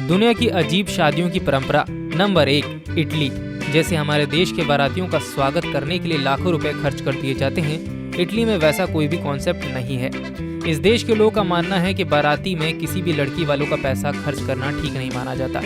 दुनिया की अजीब शादियों की परंपरा। Number 1, Italy. जैसे हमारे देश के बारातियों का स्वागत करने के लिए लाखों रुपए खर्च कर दिए जाते हैं, इटली में वैसा कोई भी कॉन्सेप्ट नहीं है। इस देश के लोगों का मानना है कि बाराती में किसी भी लड़की वालों का पैसा खर्च करना ठीक नहीं माना जाता।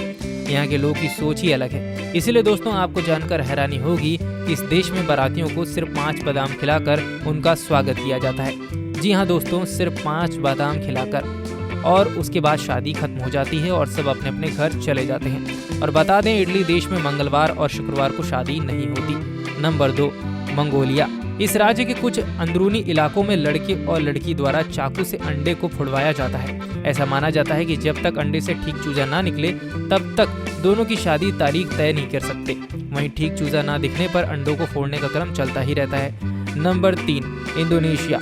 यहाँ के लोगों की सोच ही अलग है। इसीलिए दोस्तों, आपको जानकर हैरानी होगी कि इस देश में बारातियों को सिर्फ 5 बादाम खिलाकर उनका स्वागत किया जाता है। जी हाँ दोस्तों, सिर्फ 5 बादाम खिलाकर, और उसके बाद शादी खत्म हो जाती है और सब अपने अपने घर चले जाते हैं। और बता दें, इटली देश में मंगलवार और शुक्रवार को शादी नहीं होती। Number 2, Mongolia. इस राज्य के कुछ अंदरूनी इलाकों में लड़के और लड़की द्वारा चाकू से अंडे को फुड़वाया जाता है। ऐसा माना जाता है कि जब तक अंडे से ठीक चूजा ना निकले तब तक दोनों की शादी तारीख तय नहीं कर सकते। वहीं ठीक चूजा ना दिखने पर अंडों को फोड़ने का क्रम चलता ही रहता है। Number 3, Indonesia.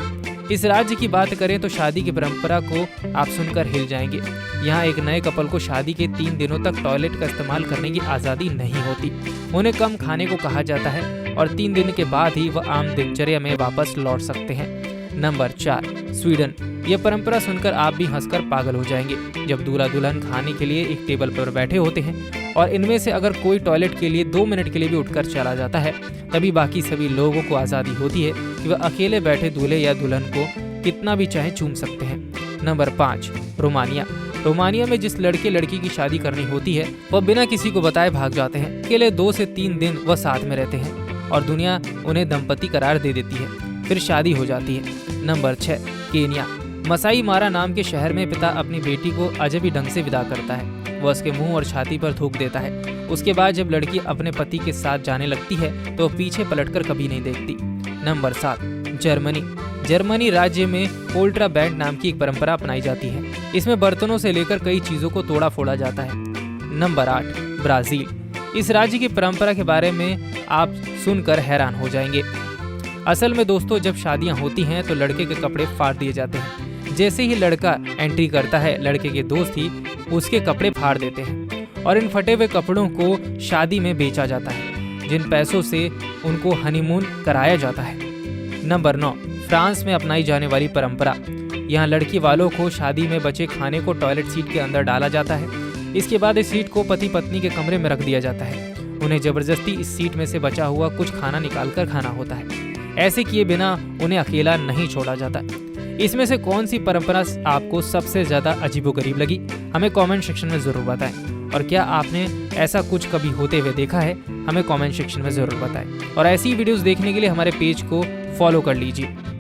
इस राज्य की बात करें तो शादी की परंपरा को आप सुनकर हिल जाएंगे। यहाँ एक नए कपल को शादी के 3 दिनों तक टॉयलेट का इस्तेमाल करने की आज़ादी नहीं होती। उन्हें कम खाने को कहा जाता है और 3 दिन के बाद ही वह आम दिनचर्या में वापस लौट सकते हैं। Number 4, Sweden. यह परंपरा सुनकर आप भी हंसकर पागल हो जाएंगे। जब दूल्हा दुल्हन खाने के लिए एक टेबल पर बैठे होते हैं और इनमें से अगर कोई टॉयलेट के लिए 2 मिनट के लिए भी उठकर चला जाता है, तभी बाकी सभी लोगों को आज़ादी होती है कि वह अकेले बैठे दूल्हे या दुल्हन को कितना भी चाहे चूम सकते हैं। Number 5, Romania. रोमानिया में जिस लड़के लड़की की शादी करनी होती है, वह बिना किसी को बताए भाग जाते हैं। अकेले 2 से 3 दिन वह साथ में रहते हैं और दुनिया उन्हें दंपति करार दे देती है। फिर शादी हो जाती है। Number 6, Kenya. मसाई मारा नाम के शहर में पिता अपनी बेटी को अजबी ढंग से विदा करता है। वह उसके मुंह और छाती पर थूक देता है। उसके बाद जब लड़की अपने पति के साथ जाने लगती है तो पीछे पलटकर कभी नहीं देखती। Number 7, Germany. जर्मनी राज्य में पोल्ट्रा बैंड नाम की एक परंपरा अपनाई जाती है। इसमें बर्तनों से लेकर कई चीजों को तोड़ा फोड़ा जाता है। Number 8, Brazil. इस राज्य की परंपरा के बारे में आप सुनकर हैरान हो जाएंगे। असल में दोस्तों, जब शादियां होती हैं तो लड़के के कपड़े फाड़ दिए जाते हैं। जैसे ही लड़का एंट्री करता है, लड़के के दोस्त ही उसके कपड़े फाड़ देते हैं और इन फटे हुए कपड़ों को शादी में बेचा जाता है, जिन पैसों से उनको हनीमून कराया जाता है। नंबर 9, फ्रांस में अपनाई जाने वाली परंपरा। यहाँ लड़की वालों को शादी में बचे खाने को टॉयलेट सीट के अंदर डाला जाता है। इसके बाद इस सीट को पति पत्नी के कमरे में रख दिया जाता है। उन्हें जबरदस्ती इस सीट में से बचा हुआ कुछ खाना निकाल कर खाना होता है। ऐसे किए बिना उन्हें अकेला नहीं छोड़ा जाता। इसमें से कौन सी परंपरा आपको सबसे ज्यादा अजीबोगरीब लगी, हमें कमेंट सेक्शन में जरूर बताएं। और क्या आपने ऐसा कुछ कभी होते हुए देखा है, हमें कमेंट सेक्शन में जरूर बताएं। और ऐसी वीडियोस देखने के लिए हमारे पेज को फॉलो कर लीजिए।